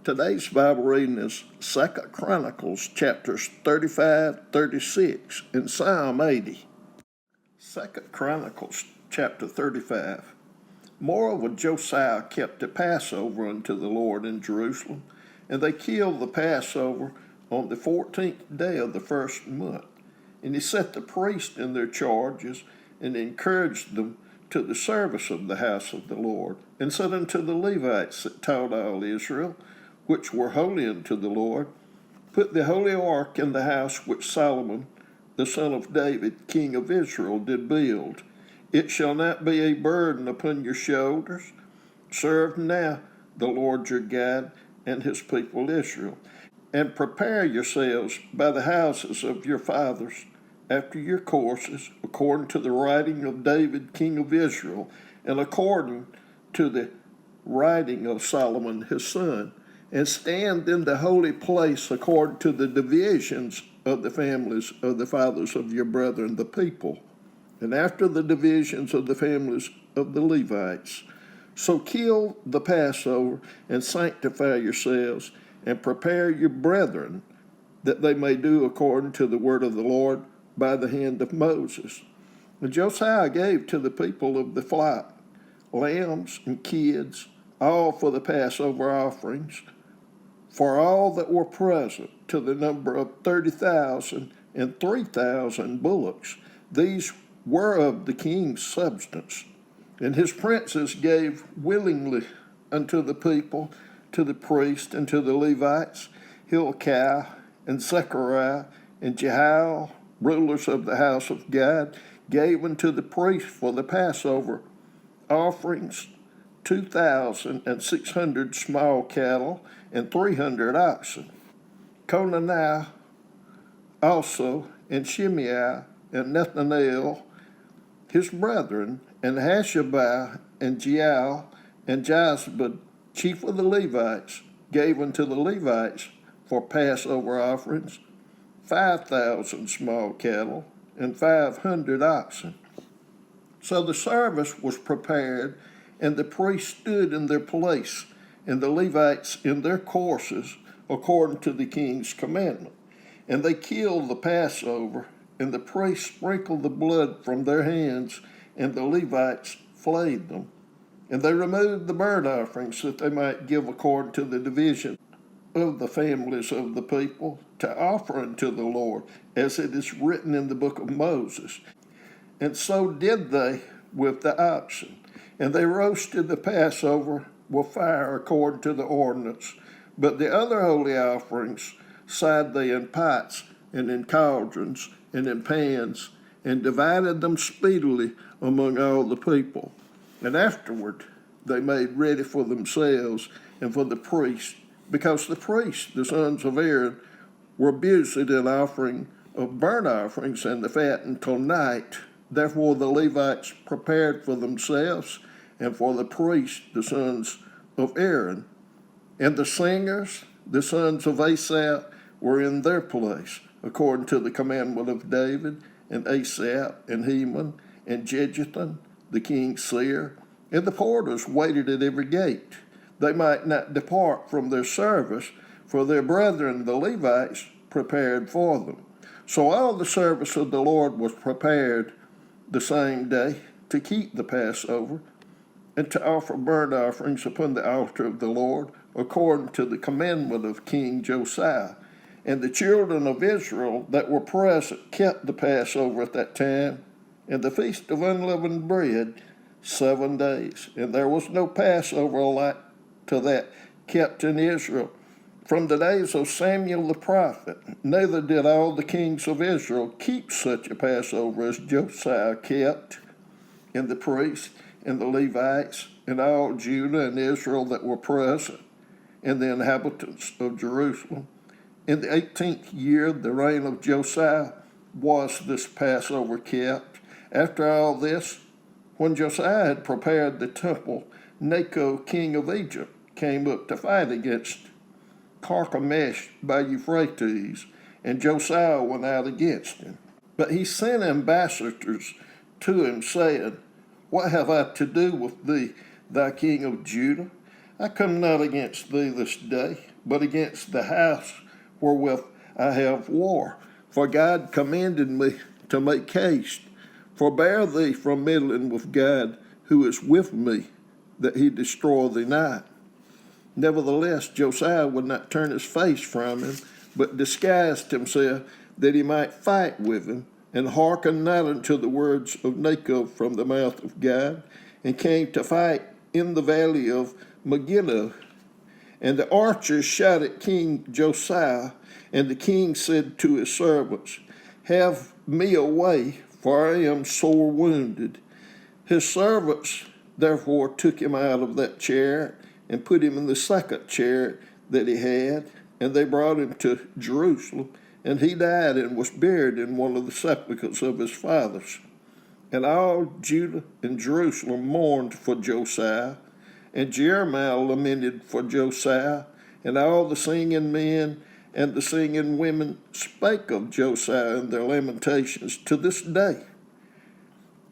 Today's Bible reading is 2 Chronicles chapters 35, 36, and Psalm 80. 2 Chronicles chapter 35. Moreover, Josiah kept the Passover unto the Lord in Jerusalem, and they killed the Passover on the 14th day of the first month. And he set the priests in their charges, and encouraged them to the service of the house of the Lord, and said unto the Levites that taught all Israel, which were holy unto the Lord, put the holy ark in the house which Solomon, the son of David, king of Israel, did build. It shall not be a burden upon your shoulders. Serve now the Lord your God and his people Israel, and prepare yourselves by the houses of your fathers after your courses, according to the writing of David, king of Israel, and according to the writing of Solomon his son, and stand in the holy place according to the divisions of the families of the fathers of your brethren, the people, and after the divisions of the families of the Levites. So kill the Passover, and sanctify yourselves, and prepare your brethren, that they may do according to the word of the Lord by the hand of Moses. And Josiah gave to the people of the flock lambs and kids, all for the Passover offerings, for all that were present, to the number of 30,000 and 3,000 bullocks. These were of the king's substance. And his princes gave willingly unto the people, to the priests, and to the Levites, Hilkiah and Zechariah and Jehiel, rulers of the house of God, gave unto the priests for the Passover offerings 2,600 small cattle and 300 oxen. Conaniah also, and Shimei, and Nethanel, his brethren, and Hashabiah, and Jeiel, and Jozabad, chief of the Levites, gave unto the Levites for Passover offerings 5,000 small cattle and 500 oxen. So the service was prepared, and the priests stood in their place, and the Levites in their courses, according to the king's commandment. And they killed the Passover, and the priests sprinkled the blood from their hands, and the Levites flayed them. And they removed the burnt offerings, that they might give according to the division of the families of the people, to offer unto the Lord, as it is written in the book of Moses. And so did they with the oxen. And they roasted the Passover with fire according to the ordinance. But the other holy offerings side they in pots, and in cauldrons, and in pans, and divided them speedily among all the people. And afterward they made ready for themselves and for the priests, because the priests, the sons of Aaron, were busied in offering of burnt offerings and the fat until night. Therefore the Levites prepared for themselves and for the priests, the sons of Aaron. And the singers, the sons of Asaph, were in their place, according to the commandment of David, and Asaph, and Heman, and Jeduthun, the king's seer. And the porters waited at every gate. They might not depart from their service, for their brethren the Levites prepared for them. So all the service of the Lord was prepared the same day to keep the Passover, and to offer burnt offerings upon the altar of the Lord, according to the commandment of King Josiah. And the children of Israel that were present kept the Passover at that time, and the feast of unleavened bread 7 days. And there was no Passover like to that kept in Israel from the days of Samuel the prophet. Neither did all the kings of Israel keep such a Passover as Josiah kept, and the priests, and the Levites, and all Judah and Israel that were present, and the inhabitants of Jerusalem. In the 18th year, the reign of Josiah, was this Passover kept. After all this, when Josiah had prepared the temple, Necho, king of Egypt, came up to fight against Carchemish by Euphrates, and Josiah went out against him. But he sent ambassadors to him, saying, What have I to do with thee, thy king of Judah? I come not against thee this day, but against the house wherewith I have war. For God commanded me to make haste. Forbear thee from meddling with God, who is with me, that he destroy thee not. Nevertheless, Josiah would not turn his face from him, but disguised himself that he might fight with him, and hearkened not unto the words of Necho from the mouth of God, and came to fight in the valley of Megiddo. And the archers shot at King Josiah, and the king said to his servants, Have me away, for I am sore wounded. His servants therefore took him out of that chariot, and put him in the second chariot that he had, and they brought him to Jerusalem, and he died and was buried in one of the sepulchres of his fathers. And all Judah and Jerusalem mourned for Josiah, and Jeremiah lamented for Josiah, and all the singing men and the singing women spake of Josiah in their lamentations to this day,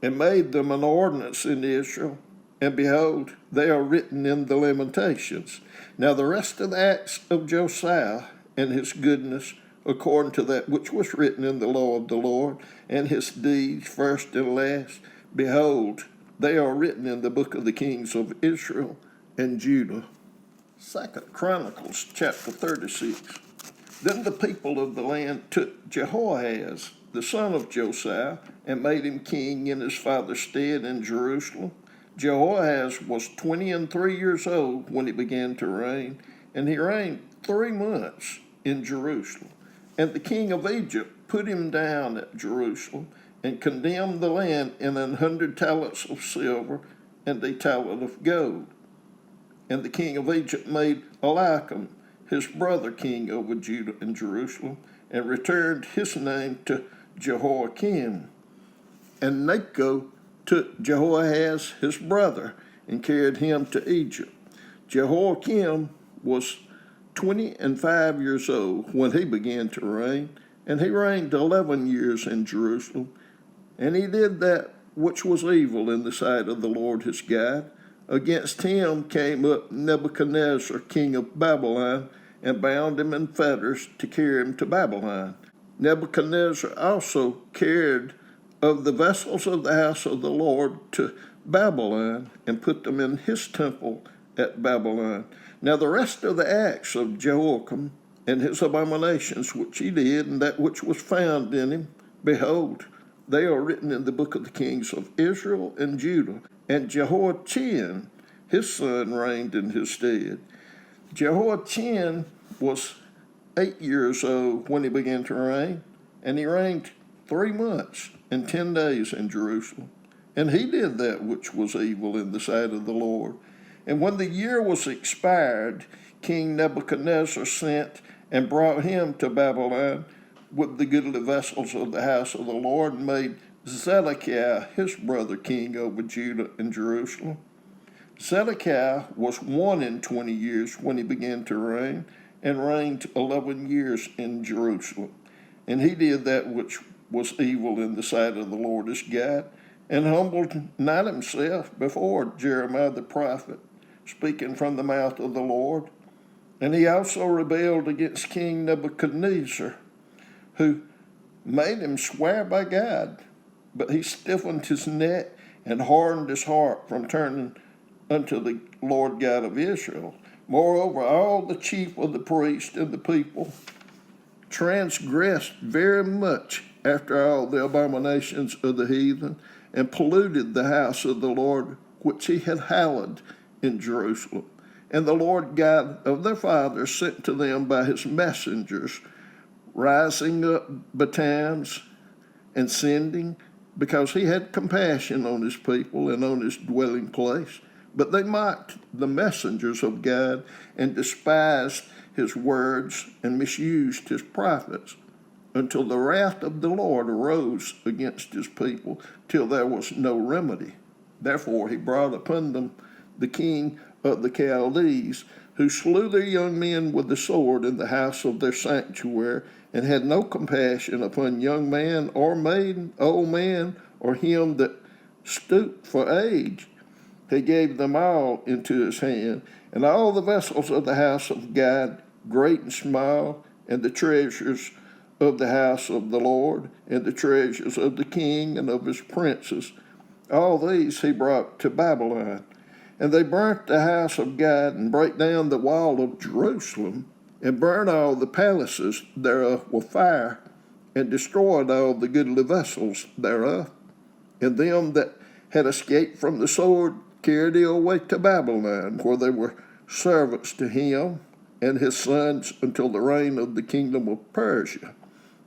and made them an ordinance in Israel. And behold, they are written in the Lamentations. Now the rest of the acts of Josiah and his goodness, according to that which was written in the law of the Lord, and his deeds, first and last, behold, they are written in the book of the kings of Israel and Judah. 2 Chronicles chapter 36. Then the people of the land took Jehoahaz, the son of Josiah, and made him king in his father's stead in Jerusalem. Jehoahaz was 23 years old when he began to reign, and he reigned 3 months in Jerusalem. And the king of Egypt put him down at Jerusalem, and condemned the land in 100 talents of silver and a talent of gold. And the king of Egypt made Eliakim, his brother, king over Judah and Jerusalem, and returned his name to Jehoiakim. And Necho took Jehoahaz his brother, and carried him to Egypt. Jehoiakim was 25 years old when he began to reign, and he reigned 11 years in Jerusalem. And he did that which was evil in the sight of the Lord his God. Against him came up Nebuchadnezzar, king of Babylon, and bound him in fetters to carry him to Babylon. Nebuchadnezzar also carried of the vessels of the house of the Lord to Babylon, and put them in his temple at Babylon. Now the rest of the acts of Jehoiakim, and his abominations which he did, and that which was found in him, behold, they are written in the book of the kings of Israel and Judah. And Jehoiachin, his son, reigned in his stead. Jehoiachin was 8 years old when he began to reign, and he reigned 3 months and 10 days in Jerusalem. And he did that which was evil in the sight of the Lord. And when the year was expired, King Nebuchadnezzar sent and brought him to Babylon with the goodly vessels of the house of the Lord, and made Zedekiah his brother king over Judah and Jerusalem. Zedekiah was 21 years when he began to reign, and reigned 11 years in Jerusalem. And he did that which was evil in the sight of the Lord his God, and humbled not himself before Jeremiah the prophet, speaking from the mouth of the Lord. And he also rebelled against King Nebuchadnezzar, who made him swear by God, but he stiffened his neck and hardened his heart from turning unto the Lord God of Israel. Moreover, all the chief of the priests and the people transgressed very much after all the abominations of the heathen, and polluted the house of the Lord which he had hallowed in Jerusalem. And the Lord God of their fathers sent to them by his messengers, rising up betimes and sending, because he had compassion on his people and on his dwelling place. But they mocked the messengers of God, and despised his words, and misused his prophets, until the wrath of the Lord arose against his people, till there was no remedy. Therefore he brought upon them the king of the Chaldees, who slew their young men with the sword in the house of their sanctuary, and had no compassion upon young man or maiden, old man, or him that stooped for age. He gave them all into his hand, and all the vessels of the house of God great and small, and the treasures of the house of the Lord, and the treasures of the king and of his princes. All these he brought to Babylon. And they burnt the house of God, and brake down the wall of Jerusalem, and burnt all the palaces thereof with fire, and destroyed all the goodly vessels thereof. And them that had escaped from the sword carried he away to Babylon, where they were servants to him and his sons until the reign of the kingdom of Persia,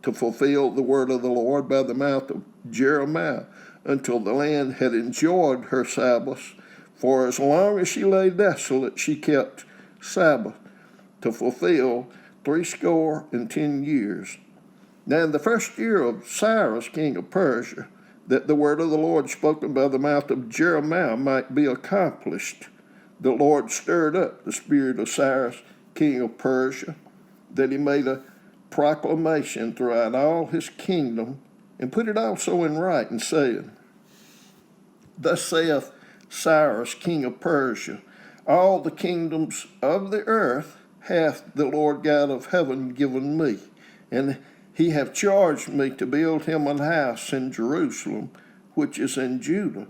to fulfill the word of the Lord by the mouth of Jeremiah, until the land had enjoyed her Sabbaths. For as long as she lay desolate, she kept Sabbath, to fulfill 70 years. Now in the first year of Cyrus, king of Persia, that the word of the Lord spoken by the mouth of Jeremiah might be accomplished, the Lord stirred up the spirit of Cyrus, king of Persia, that he made a proclamation throughout all his kingdom, and put it also in writing, saying, Thus saith Cyrus, king of Persia, all the kingdoms of the earth hath the Lord God of heaven given me, and he hath charged me to build him an house in Jerusalem, which is in Judah.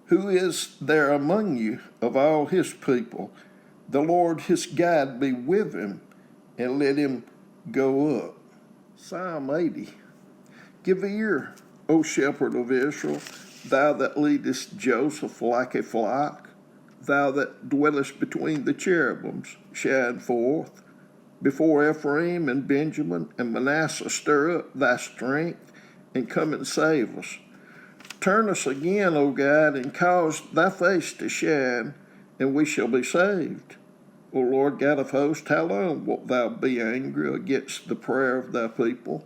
Who is there among you of all his people? The Lord his God be with him, and let him go up. Psalm 80. Give ear, O shepherd of Israel, thou that leadest Joseph like a flock, thou that dwellest between the cherubims, shine forth. Before Ephraim and Benjamin and Manasseh, stir up thy strength, and come and save us. Turn us again, O God, and cause thy face to shine, and we shall be saved. O Lord God of hosts, how long wilt thou be angry against the prayer of thy people?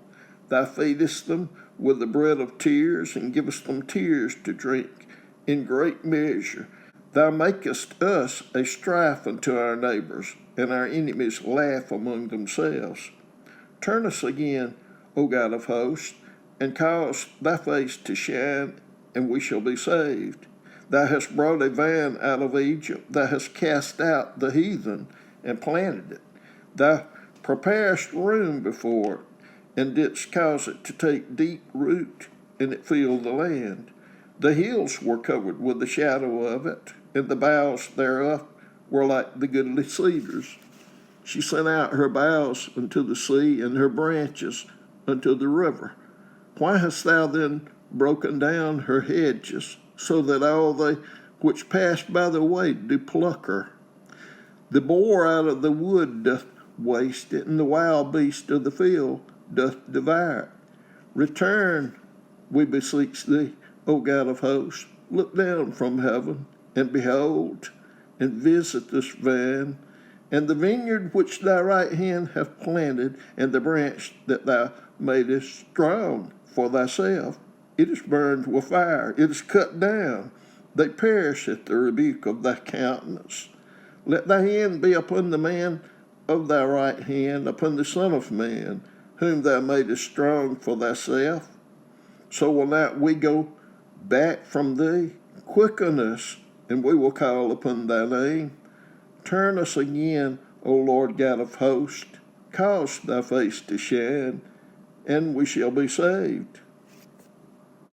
Thou feedest them with the bread of tears, and givest them tears to drink in great measure. Thou makest us a strife unto our neighbors, and our enemies laugh among themselves. Turn us again, O God of hosts, and cause thy face to shine, and we shall be saved. Thou hast brought a vine out of Egypt, thou hast cast out the heathen, and planted it. Thou preparest room before it, and didst cause it to take deep root, and it filled the land. The hills were covered with the shadow of it, and the boughs thereof were like the goodly cedars. She sent out her boughs unto the sea, and her branches unto the river. Why hast thou then broken down her hedges, so that all they which pass by the way do pluck her? The boar out of the wood doth waste it, and the wild beast of the field doth devour it. Return, we beseech thee, O God of hosts, look down from heaven, and behold, and visit this vine, and the vineyard which thy right hand hath planted, and the branch that thou madest strong for thyself. It is burned with fire, it is cut down, they perish at the rebuke of thy countenance. Let thy hand be upon the man of thy right hand, upon the Son of Man, whom thou madest strong for thyself. So will not we go back from thee? Quicken us, and we will call upon thy name. Turn us again, O Lord God of hosts, cause thy face to shine, and we shall be saved.